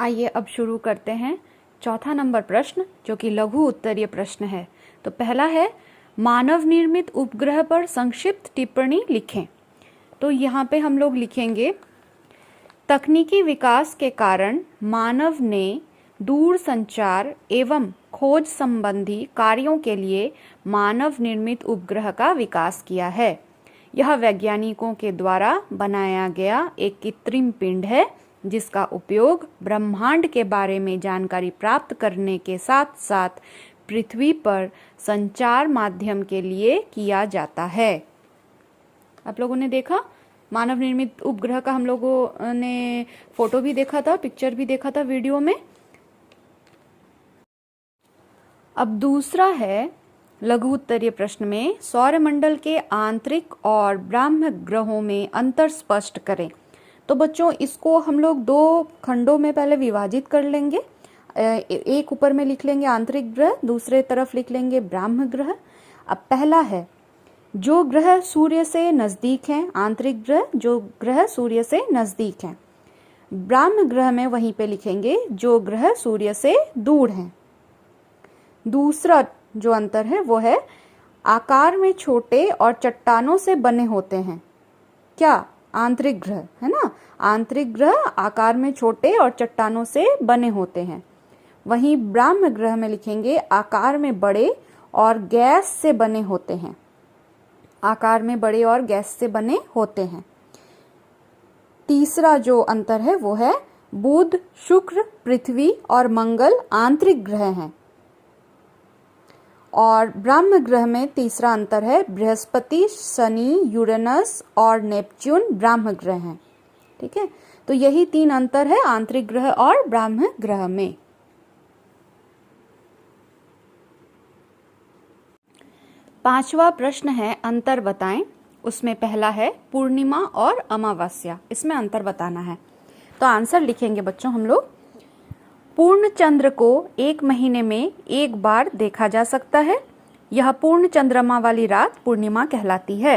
आइए अब शुरू करते हैं चौथा नंबर प्रश्न, जो कि लघु उत्तरीय प्रश्न है। तो पहला है, मानव निर्मित उपग्रह पर संक्षिप्त टिप्पणी लिखें। तो यहाँ पे हम लोग लिखेंगे, तकनीकी विकास के कारण मानव ने दूर संचार एवं खोज संबंधी कार्यों के लिए मानव निर्मित उपग्रह का विकास किया है। यह वैज्ञानिकों के द्वारा बनाया गया एक कृत्रिम पिंड है, जिसका उपयोग ब्रह्मांड के बारे में जानकारी प्राप्त करने के साथ साथ पृथ्वी पर संचार माध्यम के लिए किया जाता है। आप लोगों ने देखा मानव निर्मित उपग्रह का, हम लोगों ने फोटो भी देखा था, पिक्चर भी देखा था वीडियो में। अब दूसरा है, लघु उत्तरीय प्रश्न में सौरमंडल के आंतरिक और ब्रह्म ग्रहों में अंतर स्पष्ट करें। तो बच्चों, इसको हम लोग दो खंडों में पहले विभाजित कर लेंगे। एक ऊपर में लिख लेंगे आंतरिक ग्रह, दूसरे तरफ लिख लेंगे ब्रह्म ग्रह। अब पहला है, जो ग्रह सूर्य से नजदीक हैं, आंतरिक ग्रह जो ग्रह सूर्य से नजदीक हैं। ब्रह्म ग्रह में वहीं पे लिखेंगे जो ग्रह सूर्य से दूर हैं। दूसरा जो अंतर है वो है, आकार में छोटे और चट्टानों से बने होते हैं। क्या? आंतरिक ग्रह, है ना। आंतरिक ग्रह आकार में छोटे और चट्टानों से बने होते हैं। वहीं ब्रह्म ग्रह में लिखेंगे आकार में बड़े और गैस से बने होते हैं। आकार में बड़े और गैस से बने होते हैं। तीसरा जो अंतर है वो है, बुध, शुक्र, पृथ्वी और मंगल आंतरिक ग्रह हैं। और ब्रह्म ग्रह में तीसरा अंतर है, बृहस्पति, शनि, यूरेनस और नेपच्यून ब्रह्म ग्रह हैं। ठीक है, तो यही तीन अंतर है आंतरिक ग्रह और ब्रह्म ग्रह में। पांचवा प्रश्न है, अंतर बताएं। उसमें पहला है, पूर्णिमा और अमावस्या, इसमें अंतर बताना है। तो आंसर लिखेंगे बच्चों हम लोग, पूर्ण चंद्र को एक महीने में एक बार देखा जा सकता है। यह पूर्ण चंद्रमा वाली रात पूर्णिमा कहलाती है।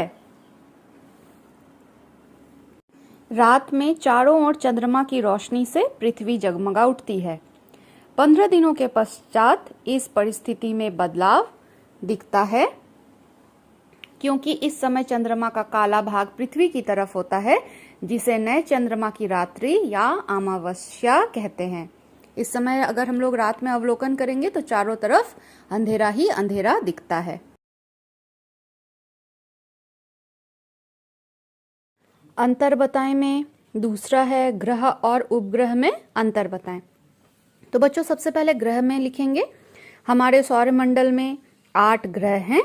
रात में चारों ओर चंद्रमा की रोशनी से पृथ्वी जगमगा उठती है। 15 दिनों के पश्चात इस परिस्थिति में बदलाव दिखता है, क्योंकि इस समय चंद्रमा का काला भाग पृथ्वी की तरफ होता है, जिसे नए चंद्रमा की रात्रि या अमावस्या कहते हैं। इस समय अगर हम लोग रात में अवलोकन करेंगे तो चारों तरफ अंधेरा ही अंधेरा दिखता है। अंतर बताएं में दूसरा है, ग्रह और उपग्रह में अंतर बताएं। तो बच्चों, सबसे पहले ग्रह में लिखेंगे, हमारे सौरमंडल में 8 ग्रह हैं।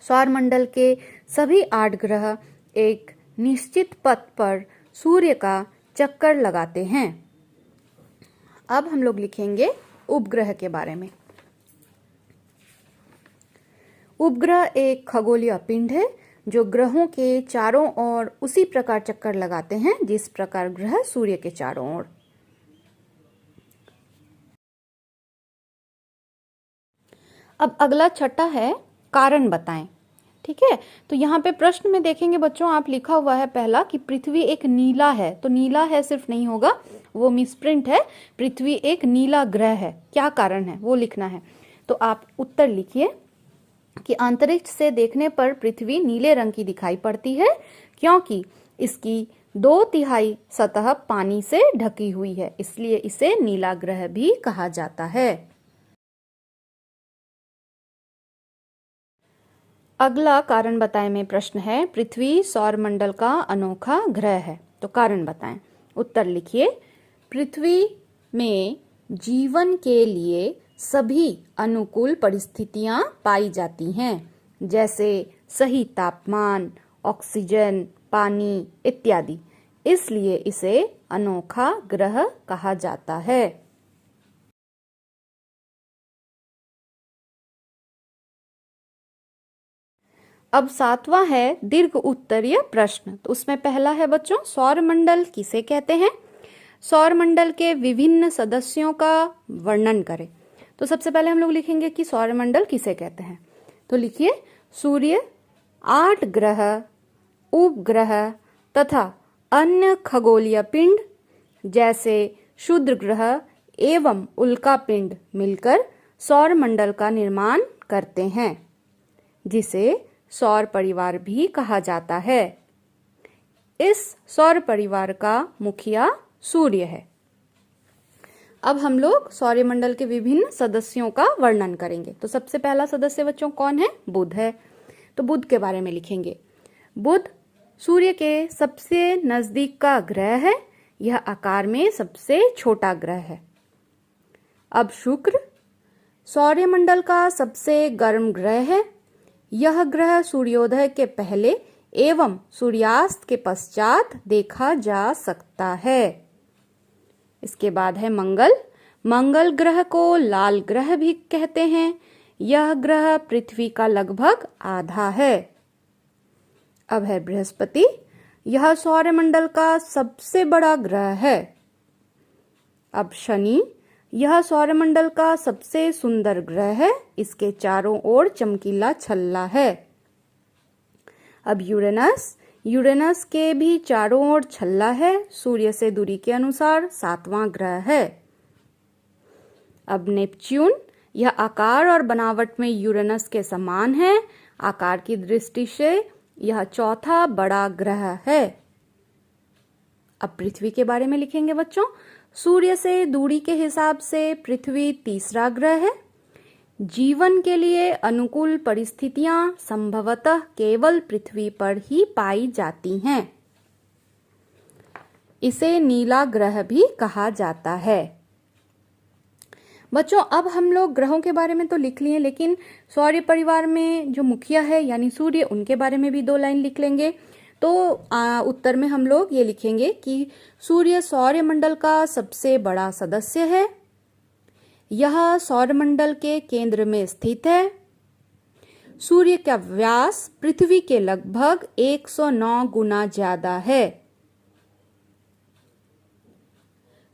सौरमंडल के सभी 8 ग्रह एक निश्चित पथ पर सूर्य का चक्कर लगाते हैं। अब हम लोग लिखेंगे उपग्रह के बारे में। उपग्रह एक खगोलीय पिंड है जो ग्रहों के चारों ओर उसी प्रकार चक्कर लगाते हैं जिस प्रकार ग्रह सूर्य के चारों ओर। अब अगला छठा है, कारण बताएं। ठीक है, तो यहाँ पे प्रश्न में देखेंगे बच्चों, आप लिखा हुआ है पहला कि पृथ्वी एक नीला है। तो नीला है सिर्फ नहीं होगा, वो मिसप्रिंट है। पृथ्वी एक नीला ग्रह है, क्या कारण है वो लिखना है। तो आप उत्तर लिखिए कि अंतरिक्ष से देखने पर पृथ्वी नीले रंग की दिखाई पड़ती है, क्योंकि इसकी 2/3 सतह पानी से ढकी हुई है, इसलिए इसे नीला ग्रह भी कहा जाता है। अगला कारण बताएं में प्रश्न है, पृथ्वी सौरमंडल का अनोखा ग्रह है। तो कारण बताएं। उत्तर लिखिए, पृथ्वी में जीवन के लिए सभी अनुकूल परिस्थितियां पाई जाती हैं, जैसे सही तापमान, ऑक्सीजन, पानी इत्यादि। इसलिए इसे अनोखा ग्रह कहा जाता है। अब सातवां है, दीर्घ उत्तरीय प्रश्न। तो उसमें पहला है बच्चों, सौरमंडल किसे कहते हैं। सौरमंडल के विभिन्न सदस्यों का वर्णन करें। तो सबसे पहले हम लोग लिखेंगे कि सौरमंडल किसे कहते हैं। तो लिखिए, सूर्य, 8 ग्रह, उपग्रह तथा अन्य खगोलीय पिंड जैसे क्षुद्र ग्रह एवं उल्कापिंड मिलकर सौरमंडल का निर्माण करते हैं, जिसे सौर परिवार भी कहा जाता है। इस सौर परिवार का मुखिया सूर्य है। अब हम लोग सौरमंडल के विभिन्न सदस्यों का वर्णन करेंगे। तो सबसे पहला सदस्य बच्चों कौन है? बुध है। तो बुध के बारे में लिखेंगे। बुध सूर्य के सबसे नजदीक का ग्रह है। यह आकार में सबसे छोटा ग्रह है। अब शुक्र सौरमंडल का सबसे गर्म ग्रह है। यह ग्रह सूर्योदय के पहले एवं सूर्यास्त के पश्चात देखा जा सकता है। इसके बाद है मंगल। मंगल ग्रह को लाल ग्रह भी कहते हैं। यह ग्रह पृथ्वी का लगभग आधा है। अब है बृहस्पति। यह सौरमंडल का सबसे बड़ा ग्रह है। अब शनि। यह सौरमंडल का सबसे सुंदर ग्रह है। इसके चारों ओर चमकीला छल्ला है। अब यूरेनस। यूरेनस के भी चारों ओर छल्ला है। सूर्य से दूरी के अनुसार 7वां ग्रह है। अब नेपच्यून। यह आकार और बनावट में यूरेनस के समान है। आकार की दृष्टि से यह चौथा बड़ा ग्रह है। अब पृथ्वी के बारे में लिखेंगे बच्चों। सूर्य से दूरी के हिसाब से पृथ्वी तीसरा ग्रह है। जीवन के लिए अनुकूल परिस्थितियां संभवतः केवल पृथ्वी पर ही पाई जाती हैं। इसे नीला ग्रह भी कहा जाता है। बच्चों अब हम लोग ग्रहों के बारे में तो लिख लिए, लेकिन सौर परिवार में जो मुखिया है यानी सूर्य, उनके बारे में भी 2 लाइन लिख लेंगे। तो उत्तर में हम लोग ये लिखेंगे कि सूर्य सौरमंडल का सबसे बड़ा सदस्य है। यह सौरमंडल के केंद्र में स्थित है। सूर्य का व्यास पृथ्वी के लगभग 109 गुना ज्यादा है।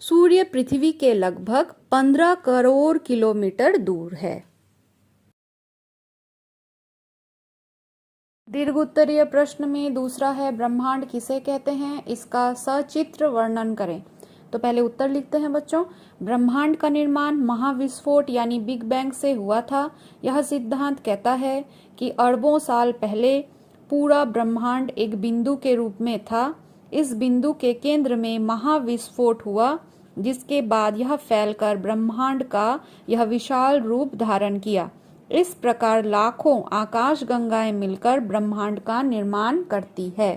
सूर्य पृथ्वी के लगभग 15 करोड़ किलोमीटर दूर है। दीर्घ उत्तरीय प्रश्न में दूसरा है ब्रह्मांड किसे कहते हैं, इसका सचित्र वर्णन करें। तो पहले उत्तर लिखते हैं बच्चों। ब्रह्मांड का निर्माण महाविस्फोट यानी बिग बैंग से हुआ था। यह सिद्धांत कहता है कि अरबों साल पहले पूरा ब्रह्मांड एक बिंदु के रूप में था। इस बिंदु के केंद्र में महाविस्फोट हुआ, जिसके बाद यह फैलकर ब्रह्मांड का यह विशाल रूप धारण किया। इस प्रकार लाखों आकाशगंगाएं मिलकर ब्रह्मांड का निर्माण करती है।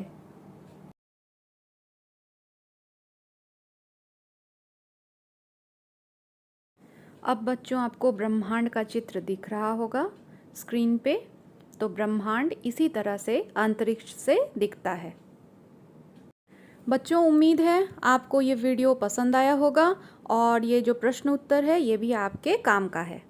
अब बच्चों आपको ब्रह्मांड का चित्र दिख रहा होगा स्क्रीन पे। तो ब्रह्मांड इसी तरह से अंतरिक्ष से दिखता है। बच्चों उम्मीद है आपको ये वीडियो पसंद आया होगा और ये जो प्रश्न उत्तर है ये भी आपके काम का है।